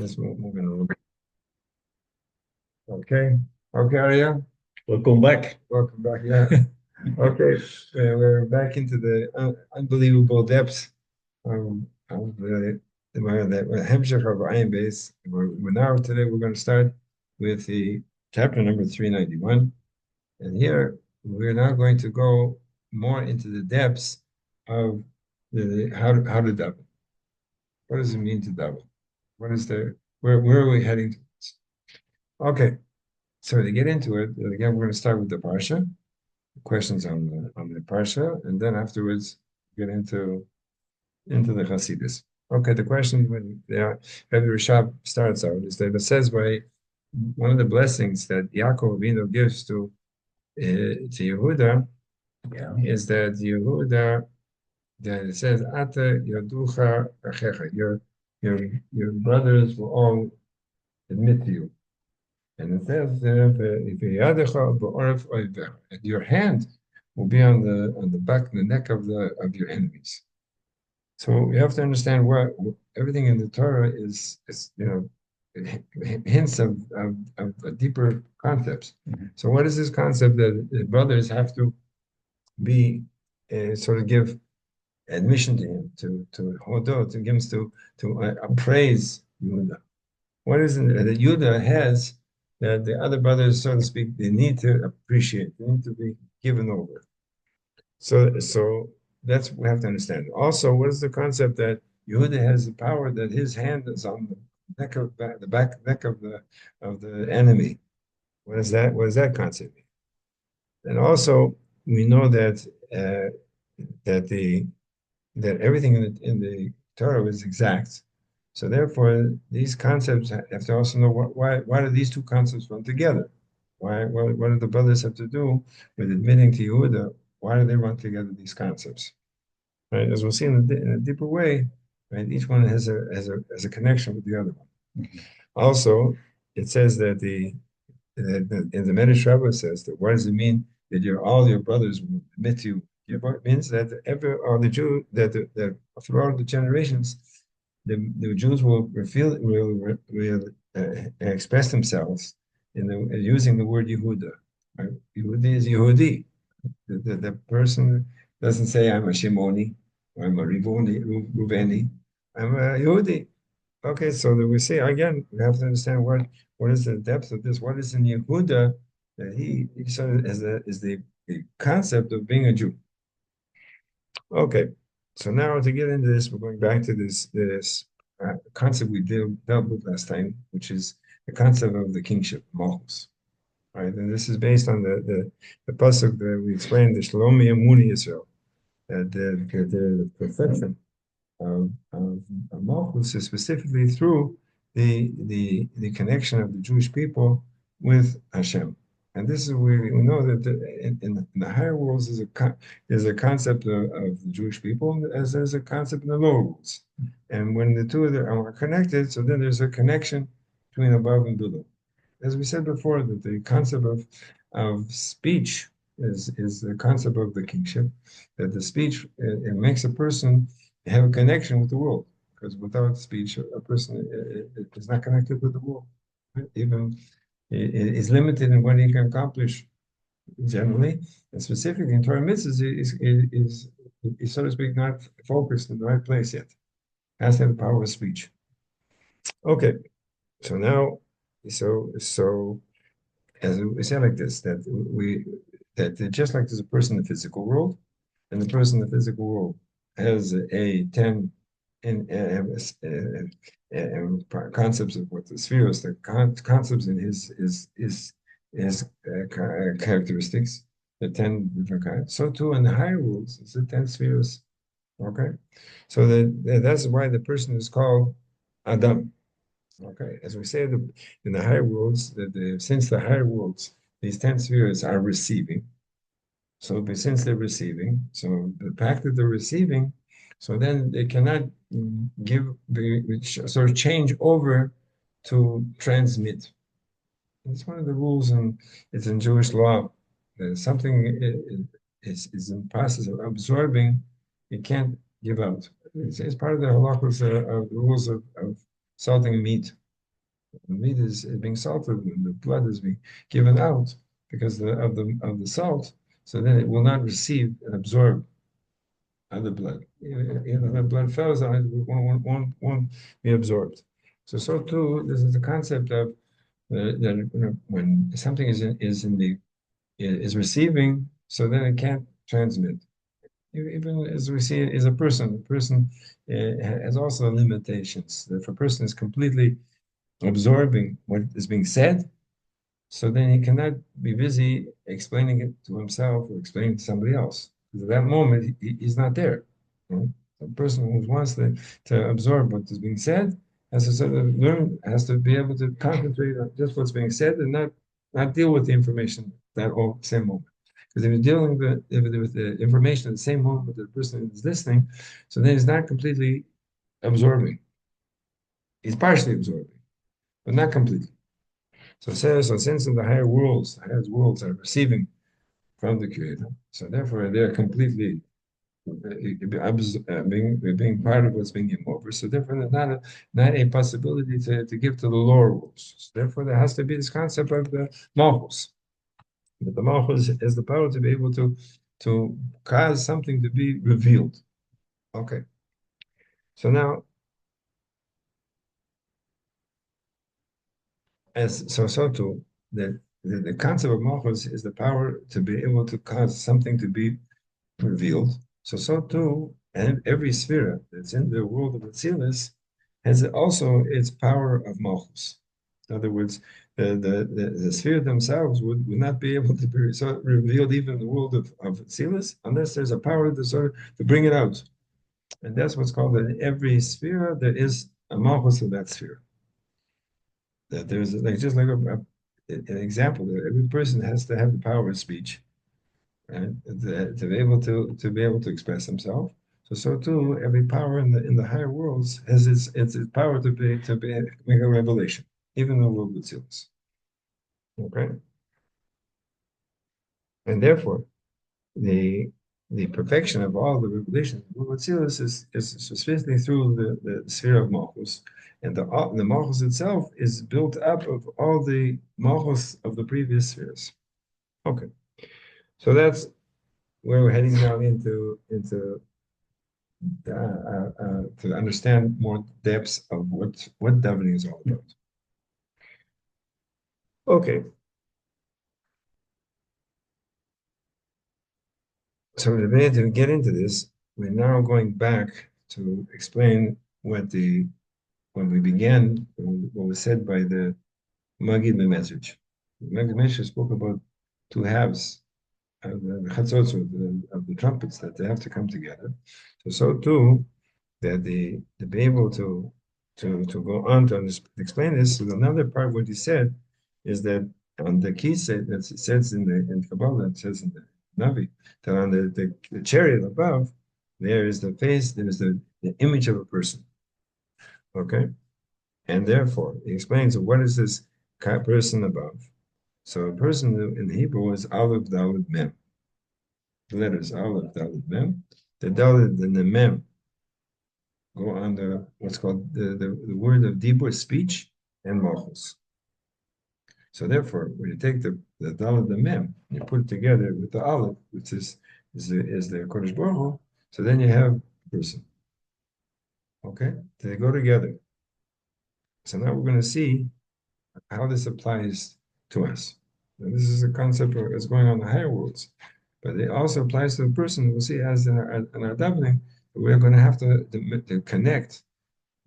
Let's move in a little bit. Okay. Okay, Arya. Welcome back. Welcome back. Yeah. Okay. We're back into the unbelievable depths of the Hemshech of Ein Beis. We're now today we're going to start with the chapter number 391. And here we're now going to go more into the depths of how to double. What does it mean to double? What is the where are we heading to? Okay. So to get into it, again, we're going to start with the parsha, questions on the parsha, and then afterwards get into the Hasidus. Okay, the question when Rabbi Rishab starts out is that it says by one of the blessings that Yaakov Avinu gives to Yehuda is that Yehuda that it says Ata Yaducha Achecha, your brothers will all admit to you. And it says, and your hand will be on the back, the neck of your enemies. So you have to understand what everything in the Torah is hints of deeper concepts. So what is this concept that the brothers have to be sort of give admission to him, to Hodo, to give him to appraise Yehuda? What is it that Yudah has that the other brothers, so to speak, they need to appreciate, they need to be given over. So that's what we have to understand. Also, what is the concept that Yehuda has the power that his hand is on the neck of the back neck of the enemy? What is that? What does that concept mean? And also, we know uh, that the that everything in the Torah is exact. So therefore, these concepts have to also know why do these two concepts run together? What do the brothers have to do with admitting to Yehuda? Why do they run together, these concepts? Right? As we'll see in a deeper way, right? Each one has a connection with the other one. Also, it says that in the Medrash Rabbah says that what does it mean that all your brothers will admit to you? It means that every or the Jew that throughout the generations, the Jews will express themselves using the word Yehuda. Right? Yehudi is Yehudi. The person doesn't say I'm a Shimoni or I'm a Ruveni. I'm a Yehudi. Okay, so that we see again, we have to understand what is the depth of this. What is in Yehuda that he sort of is the concept of being a Jew. Okay, so now to get into this, we're going back to this concept we dealt with last time, which is the concept of the kingship, Malchus. Right, and this is based on the pasuk that we explained, the Shlomi Amuni Israel, that the perfection of Malchus is specifically through the connection of the Jewish people with Hashem. And this is where we know that in the higher worlds is a concept of the Jewish people as there's a concept in the lower worlds. And when the two of them are connected, so then there's a connection between above and below. As we said before, that the concept of speech is the concept of the kingship, that the speech it makes a person have a connection with the world, because without speech, a person is not connected with the world. Even is limited in what he can accomplish generally, and specifically in Torah mitzvahs is so to speak not focused in the right place yet. Has to have the power of speech. Okay, so now, so as we say like this, that just like there's a person in the physical world, and the person in the physical world has a 10 in concepts of what the spheres, the concepts in his characteristics, the 10 different kinds. So too in the higher worlds, it's the 10 spheres. Okay, so that's why the person is called Adam. Okay, as we say in the higher worlds, since the higher worlds, these 10 spheres are receiving. So, but since they're receiving, so the fact that they're receiving, so then they cannot sort of change over to transmit. It's one of the rules, and it's in Jewish law. That something is in the process of absorbing, it can't give out. It's part of the halachos of the rules of salting meat. The meat is being salted, and the blood is being given out because of the salt. So then it will not receive and absorb other blood. The blood fellows on it won't be absorbed. So too, this is the concept of that when something is receiving, so then it can't transmit. Even as we see it as a person has also limitations. If a person is completely absorbing what is being said, so then he cannot be busy explaining it to himself or explaining to somebody else. Because at that moment, he's not there. You know? The person who wants to absorb what is being said has to sort of learn, has to be able to concentrate on just what's being said and not deal with the information that all same moment. Because if you're dealing with the information at the same moment that the person is listening, so then he's not completely absorbing. He's partially absorbing, but not completely. So since in the higher worlds are receiving from the Creator, so therefore they're completely being part of what's being given over. So therefore, there's not a possibility to give to the lower worlds. So therefore, there has to be this concept of the Malchus. But the Malchus is the power to be able to cause something to be revealed. Okay. So now, so too, the concept of Malchus is the power to be able to cause something to be revealed. So too, and every sphere that's in the world of Atzilus has also its power of Malchus. In other words, the sphere themselves would not be able to be revealed even in the world of Atzilus unless there's a power to bring it out. And that's what's called that in every sphere there is a Malchus of that sphere. That there's like just like an example that every person has to have the power of speech, right? To be able to express himself. So too, every power in the higher worlds has its power to be make a revelation, even the world with seals. Okay, and therefore the the perfection of all the revelations of world with seals is specifically through the sphere of Malchus, and the Malchus itself is built up of all the Malchus of the previous spheres. Okay, so that's where we're heading now into to understand more depths of what davening is all about. Okay, so to get into this, we're now going back to explain when we began, what was said by the Magid message. The Magid message spoke about two halves of the chatzot, of the trumpets, that they have to come together. So too, that to be able to go on to explain this. So another part what he said is that on the key that it says in Kabbalah, it says in the Navi, that on the chariot above, there is the face, there is the image of a person. Okay? And therefore, he explains what is this person above. So a person in Hebrew is Aleph Dalet Mem. The letters Aleph Dalet Mem. The Dalet and the Mem go on what's called the word of Dibur, speech, and Malchus. So therefore, when you take the Dal and the Mem, and you put it together with the Aleph, which is the Kodesh Baruch Hu, so then you have person. Okay? So they go together. So now we're going to see how this applies to us. Now, this is a concept that's going on in the higher worlds, but it also applies to the person. We'll see as in our davening, we're going to have to connect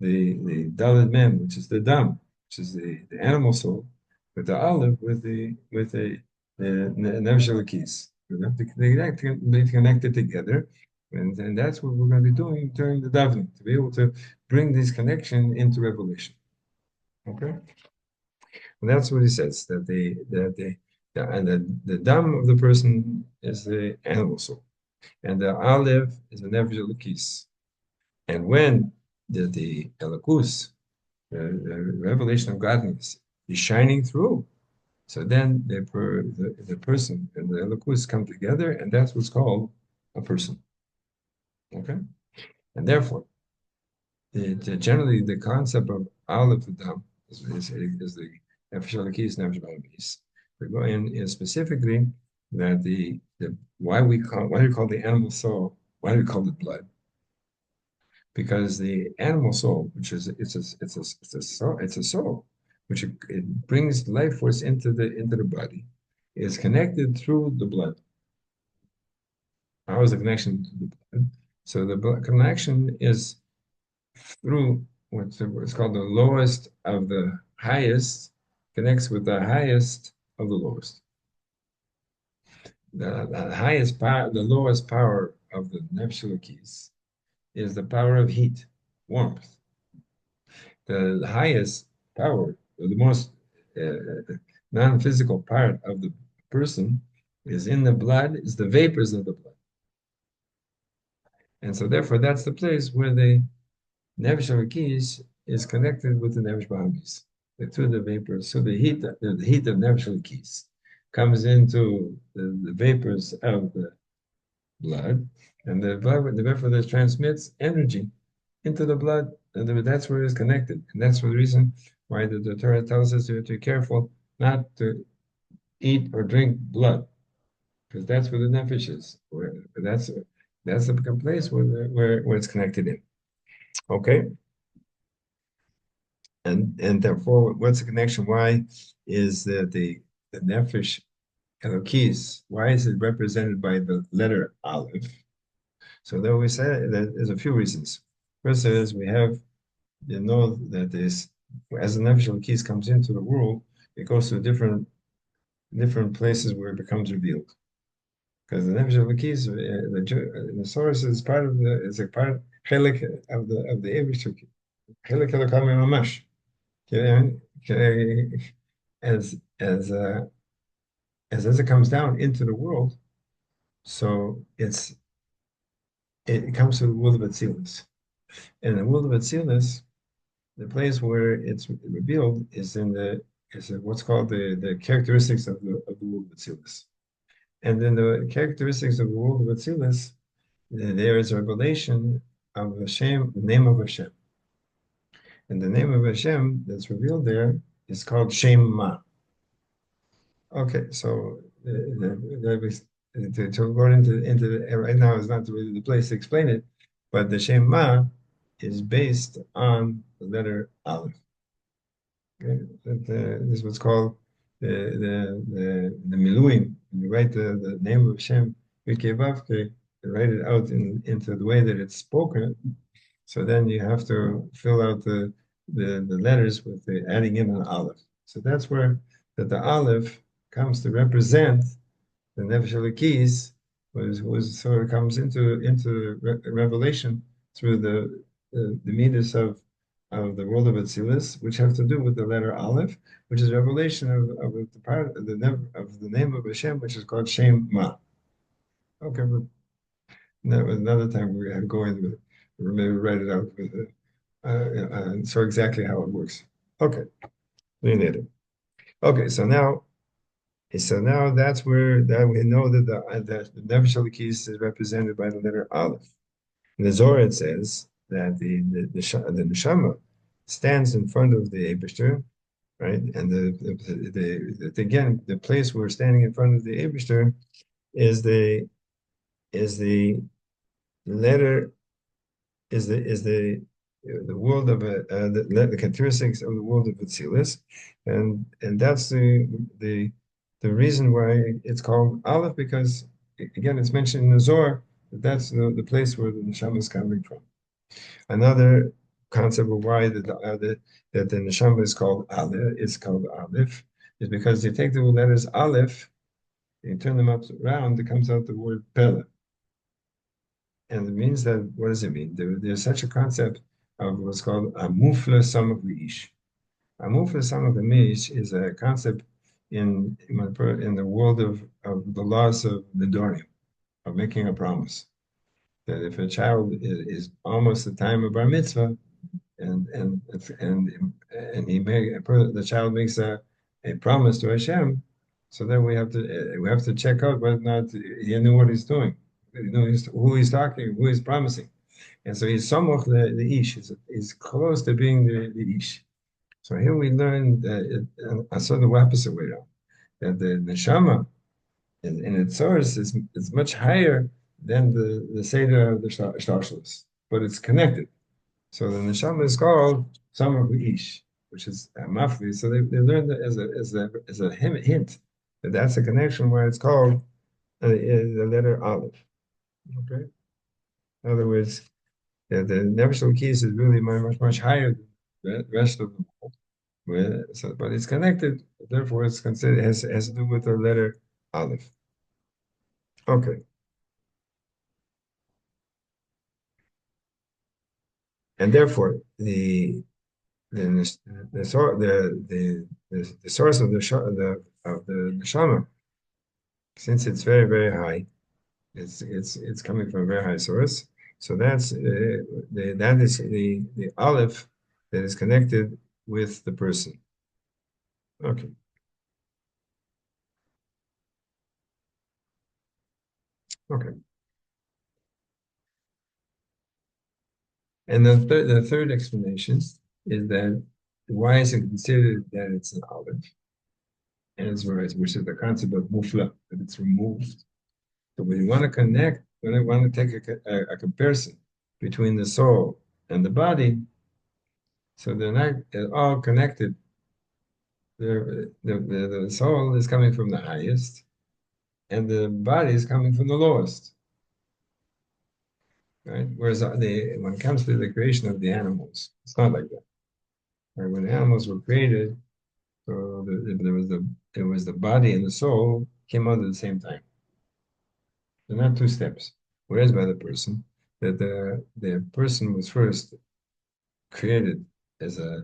the Daled Mem, which is the Dam, which is the animal soul, with the Aleph, the Nefesh Elokis. We have to be connected together, and that's what we're going to be doing during the davening, to be able to bring this connection into revelation. Okay, and that's what he says, and the Dam of the person is the animal soul, and the Aleph is the Nefesh Elokis. And when the Elokus, the revelation of godliness, is shining through, so then the person and the Elokus come together, and that's what's called a person. Okay? And therefore, generally the concept of Aleph Adam is the Nefesh Elokis, Nefesh B'Amis. We go in specifically that the why do we call the animal soul, why do we call it blood? Because the animal soul, which is it's a soul, which it brings life force into the body, is connected through the blood. How is the connection to the blood? So the blood connection is through what's called the lowest of the highest, connects with the highest of the lowest. The highest power, the lowest power of the Nefesh is the power of heat, warmth. The highest power, or the most non-physical part of the person is in the blood, is the vapors of the blood. And so therefore that's the place where the Nefesh Elokis is connected with the Nefesh Bahamis. Through the vapors, so the heat of Nefesh Elokis comes into the vapors of the blood, and the blood, therefore, that transmits energy into the blood, and that's where it's connected. And that's the reason why the Torah tells us to be careful not to eat or drink blood, because that's where the nefesh is. That's the place where it's connected in. Okay, and therefore, what's the connection? Why is the nefesh Elokis? Why is it represented by the letter Aleph? So there we say that there's a few reasons. First is we have, you know, that this, as the nefesh Elokis comes into the world, it goes to different places where it becomes revealed. Because the nefesh Elokis, the source is part of is a part chelik of the Eibush, chelik Elokam mamash. As as uh, as it comes down into the world, so it comes to the world of Atzilus. And the world of Atzilus, the place where it's revealed is what's called the characteristics of the world of Atzilus. And then the characteristics of the world of Atzilus, there is a revelation of Hashem, the name of Hashem. And the name of Hashem that's revealed there is called Shem Ma. Okay, so to go right now is not really the place to explain it, but the Shem Ma is based on the letter Aleph. Okay, this is what's called the Miluim. When you write the name of Hashem, Yud write it out into the way that it's spoken. So then you have to fill out the letters with adding in an aleph. So that's where the aleph comes to represent the Nefesh Elokis, was sort of comes into revelation through the midas of the world of Atzilus, which have to do with the letter Aleph, which is revelation of the part of the name of Hashem, which is called Shem Ma. Okay, but that was another time we had to go into it, or maybe write it out with so exactly how it works. Okay, we need it. Okay, so now that's where that we know that the Nefesh Elokis is represented by the letter Aleph. In the Zohar it says that the neshama stands in front of the Eibishter, right? And again, the place we're standing in front of the Eibishter is the letter is the world of the characteristics of the world of Atzilus, and that's the reason why it's called Aleph, because again it's mentioned in the Zohar that that's the place where the neshama is coming from. Another concept of why that the neshama is called Aleph is because you take the letters Aleph, you turn them up around, it comes out the word Pele. And it means that, what does it mean? There's such a concept of what's called a mufla samach li'ish. A mufla samach li'ish is a concept in the world of the laws of Nidorim, of making a promise. That if a child is almost the time of bar mitzvah, and the child makes a promise to Hashem, so then we have to check out whether or not he knew what he's doing, who he's talking, who he's promising, and so he's samoch the ish, he's close to being the ish. So here we learn that sort of the opposite way around, that the neshama in its source is much higher than the Seder of the Shtalshalos, but it's connected. So the neshama is called Samar Ish, which is mafli. So they learned that as a hint that that's a connection where it's called the letter Aleph. Okay. In other words, the Nebuchadnezzar keys is really much higher than the rest of them. But it's connected, therefore it's considered has to do with the letter Aleph. Okay. And therefore the source of the neshama, since it's very high, it's coming from a very high source. So that is the Aleph that is connected with the person. Okay. Okay. And the third explanation is that why is it considered that it's an Aleph? And it's which is the concept of mufla, that it's removed. So when you want to connect, when I want to take a comparison between the soul and the body, so they're not all connected. The soul is coming from the highest, and the body is coming from the lowest, right? Whereas when it comes to the creation of the animals, it's not like that. Right? When the animals were created, so there was the body and the soul came out at the same time. They're not two steps. Whereas by the person, that the person was first created as a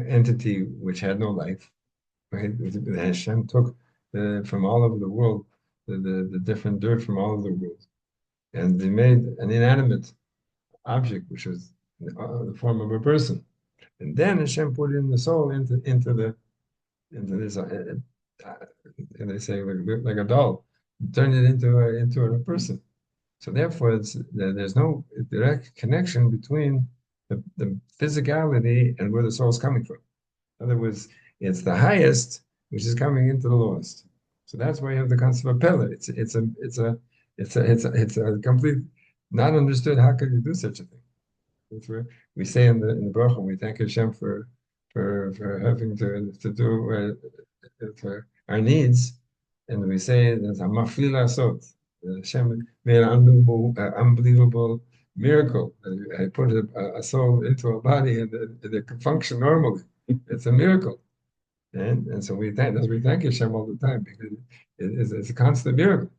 entity which had no life, right? Hashem took from all over the world the different dirt from all over the world, and they made an inanimate object which was the form of a person. And then Hashem put in the soul into this, and they say like a doll, turned it into a person. So therefore, there's no direct connection between the physicality and where the soul is coming from. In other words, it's the highest which is coming into the lowest. So that's why you have the concept of Pella. It's a complete not understood. How could you do such a thing? That's where we say in the bracha, we thank Hashem for having to do for our needs, and we say that Maflil Asot. Hashem made an unbelievable miracle. I put a soul into a body and it can function normally. It's a miracle. And so we thank Hashem all the time because it's a constant miracle.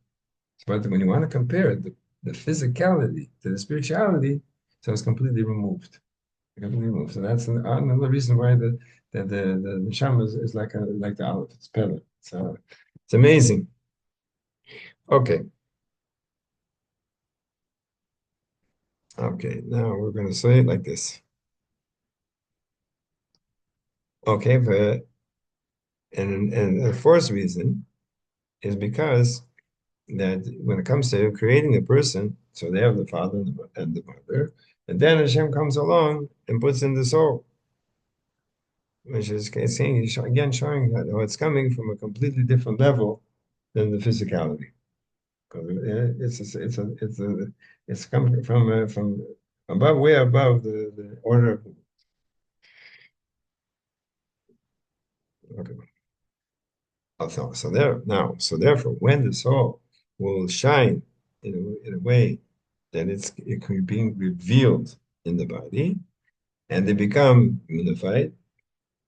But when you want to compare the physicality to the spirituality, so it's completely removed. Completely removed. So that's another reason why the neshama is like the olive. It's pele. So it's amazing. Okay. Okay. Now we're going to say it like this. Okay. And the fourth reason is because that when it comes to creating a person, so they have the father and the mother, and then Hashem comes along and puts in the soul, which is saying again showing that it's coming from a completely different level than the physicality. Because it's coming from above, way above the order of. Okay. So therefore, when the soul will shine in a way that it can be being revealed in the body, and they become unified,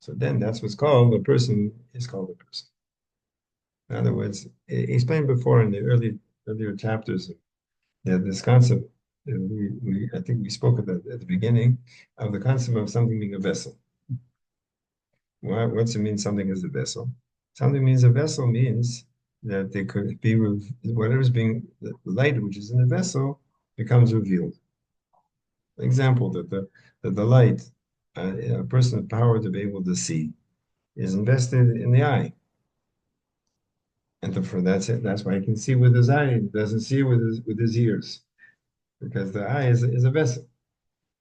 so then that's what's called a person is called a person. In other words, he explained before in the earlier chapters that this concept, I think we spoke at the beginning of the concept of something being a vessel. What's it mean something is a vessel? Something means a vessel means that they could be whatever's being the light which is in the vessel becomes revealed. Example that the light, a person's power to be able to see is invested in the eye. And for that's it. That's why he can see with his eye. He doesn't see with his ears, because the eye is a vessel.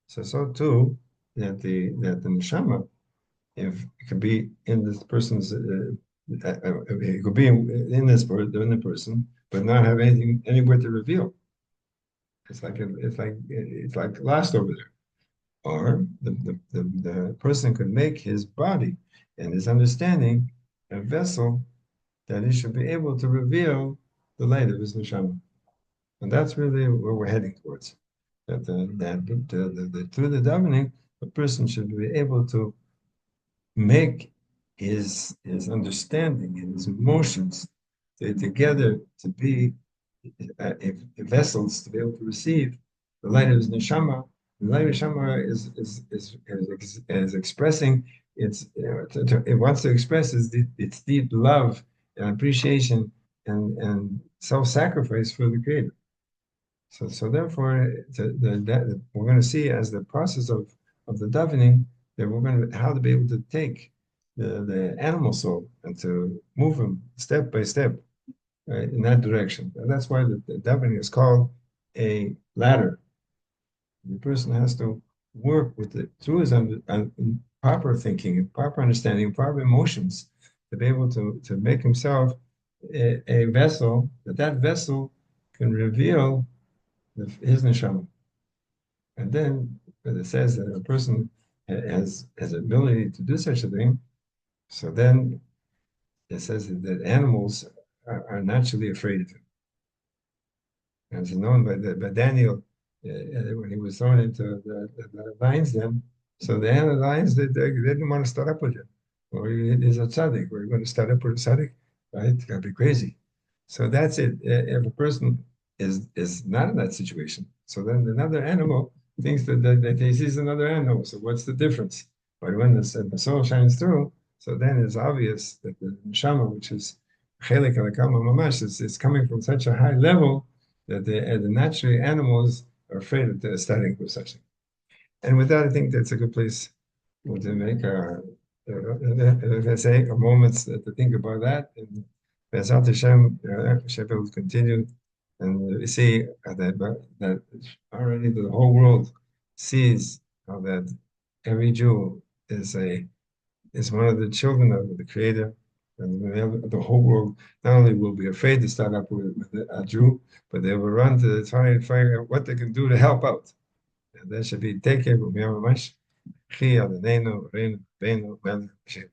So too that the neshama if it could be in this person's, it could be in this in the person, but not have anything anywhere to reveal. It's like lost over there. Or the person could make his body and his understanding a vessel that he should be able to reveal the light of his neshama. And that's really where we're heading towards. Through the davening, a person should be able to make his understanding and his emotions together to be vessels to be able to receive the light of his neshama. The light of neshama is expressing it wants to express its deep love and appreciation and self-sacrifice for the Creator. So therefore, we're going to see as the process of the davening that we're going to how to be able to take the animal soul and to move him step by step, right, in that direction. And that's why the davening is called a ladder. The person has to work with it through his proper thinking, proper understanding, proper emotions to be able to make himself a vessel, that vessel can reveal his neshama. And then it says that a person has ability to do such a thing. So then it says that animals are naturally afraid of him. As known by Daniel, when he was thrown into the lion's den. So the lions, they didn't want to start up with him. Or he's a tzaddik, or you're going to start up with a tzaddik, right? It's going to be crazy. So that's it. If a person is not in that situation, so then another animal thinks that he sees another animal. So what's the difference? But when the soul shines through, so then it's obvious that the neshama, which is chelik alakama mamash, is coming from such a high level that the natural animals are afraid of starting with such thing. And with that, I think that's a good place to make as I say, a moment to think about that. And Bezat Hashem, Hashem will continue. And we see that already the whole world sees how that every Jew is one of the children of the Creator. And the whole world not only will be afraid to start up with a Jew, but they will run to try and find out what they can do to help out. And that should be taken from Yom Chi Adonenu, Reinu, Benu, Melech,